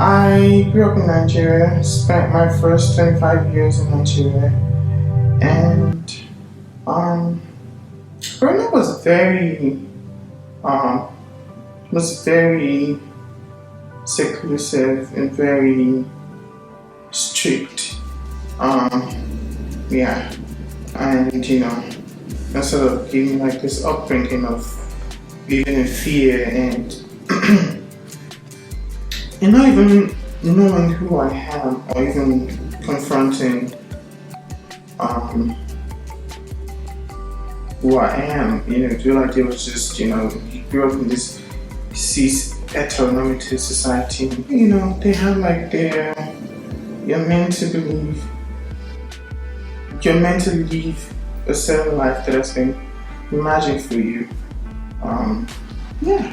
I grew up in Nigeria, spent my first 25 years in Nigeria, and um, growing up um, was very seclusive and very strict. Yeah, and that sort of gave me like this upbringing of living in fear and and not even knowing who I am or even confronting who I am. Feel like it was just you grew up in this cis heteronormative society. They have like you're meant to believe, you're meant to live a certain life that has been imagined for you.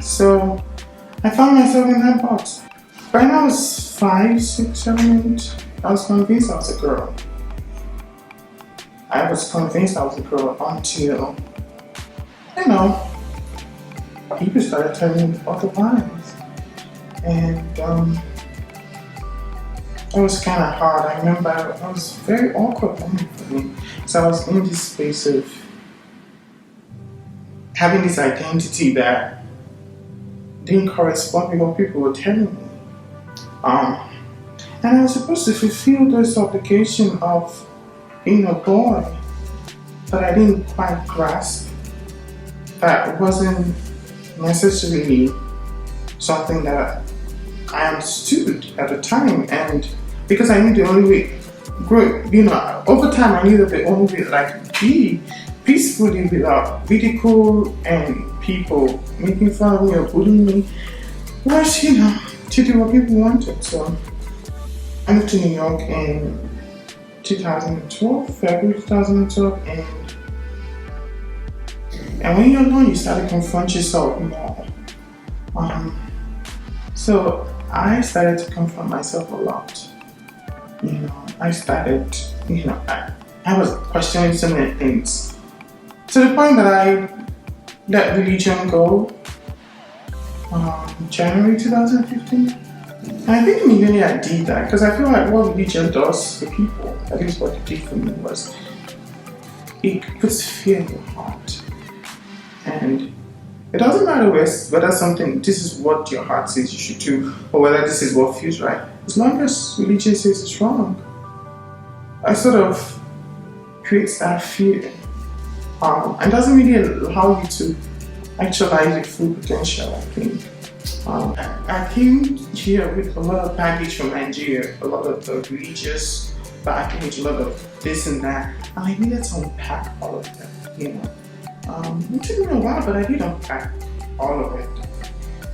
So I found myself in that box. When I was 5, 6, 7, 8, I was convinced I was a girl. Until, people started telling me otherwise. And it was kind of hard. I remember it was very awkward moment for me. So I was in this space of having this identity that didn't correspond with what people were telling me. And I was supposed to fulfill this obligation of being a boy, but I didn't quite grasp that it wasn't necessarily something that I understood at the time. And because I knew the only way, over time I knew that the only way that I could be peacefully without ridicule and people making fun of me or bullying me was, to do what people wanted. So I moved to New York in 2012, February 2012, and when you're alone, you start to confront yourself more. So I started to confront myself a lot. I started, I was questioning so many things to the point that I let religion go. January 2015. And I think immediately I did that because I feel like what religion does for people, at least what it did for me, was it puts fear in your heart. And it doesn't matter whether this is what your heart says you should do or whether this is what feels right. As long as religion says it's wrong, I sort of creates that fear. And doesn't really allow you to actualize your full potential, I think. I came here with a lot of baggage from Nigeria, a lot of the religious baggage, a lot of this and that, and I needed to unpack all of that, It took me a while, but I did unpack all of it.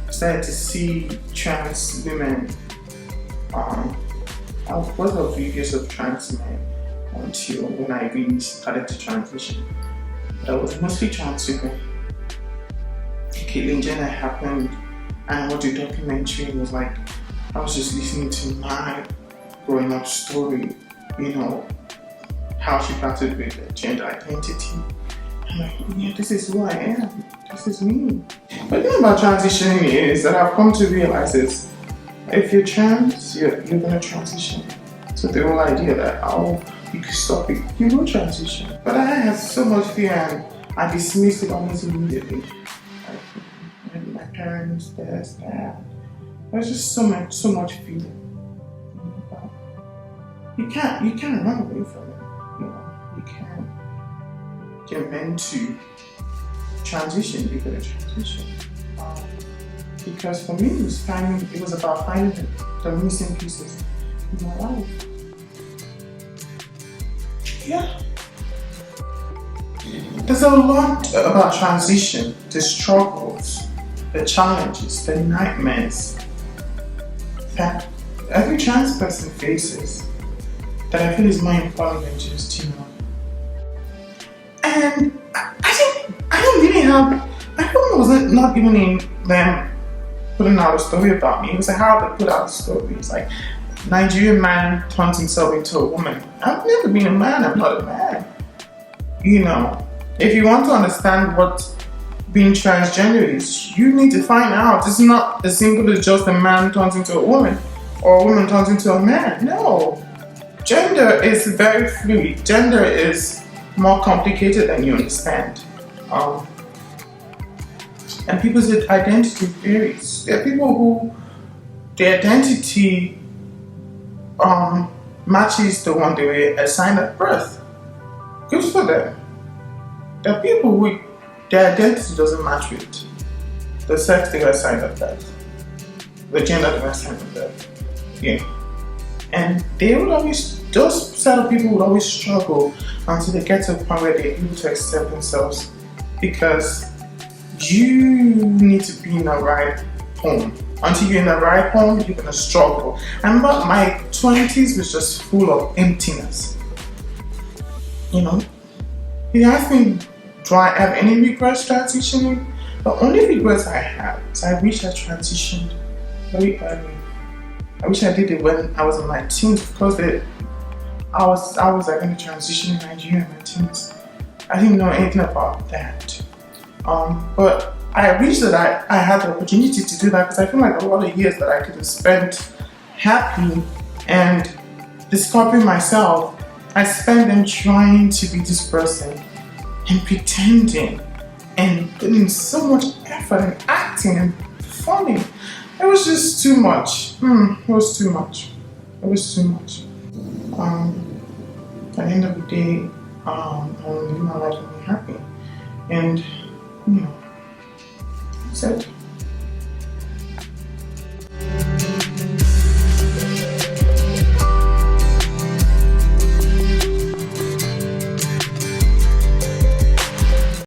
I started to see trans women. I was oblivious of trans men until when I really started to transition. But I was mostly trans women. Caitlyn Jenner happened, and what the documentary was like, I was just listening to my growing up story, how she battled with her gender identity. I'm like, yeah, this is who I am, this is me. But the thing about transitioning is that I've come to realize is, if you're trans, you're gonna transition. So the whole idea that, you can stop it, you will transition. But I had so much fear and I dismissed it almost immediately. My parents, this, that. There's just so much fear. You can't run away from it. You can't. You're meant to transition. You're gonna transition. Because for me, it was about finding the missing pieces in my life. Yeah. There's a lot about transition, the struggles, the challenges, the nightmares that every trans person faces that I feel is more important than just, And I don't really have, I wasn't not even in them putting out a story about me. It was like how they put out the story. It's like, Nigerian man turns himself into a woman. I've never been a man, I'm not a man. If you want to understand what being transgender is, you need to find out it's not as simple as just a man turns into a woman. or a woman turns into a man. No. Gender is very fluid. Gender is more complicated than you understand. And people's identity varies. There are people who their identity matches the one they were assigned at birth. Good for them. There are people who their identity doesn't match with the sex they were assigned at birth, the gender they were assigned at birth. Yeah. And they would always, those set of people would always struggle until they get to a point where they're able to accept themselves, because you need to be in the right home. Until you're in the right home, you're gonna struggle. I remember my 20s was just full of emptiness. You know, you ask me, do I have any regrets transitioning? The only regrets I have is I wish I transitioned very early. I wish I did it when I was in my teens, because I was like going to transition in Nigeria in my teens. I didn't know anything about that. But I wish that I had the opportunity to do that, because I feel like a lot of years that I could have spent happy and discovering myself, I spent them trying to be this person and pretending and putting so much effort and acting and performing. It was just too much. It was too much. It was too much. At the end of the day, I want to live my life and be happy. And, you know, that's it.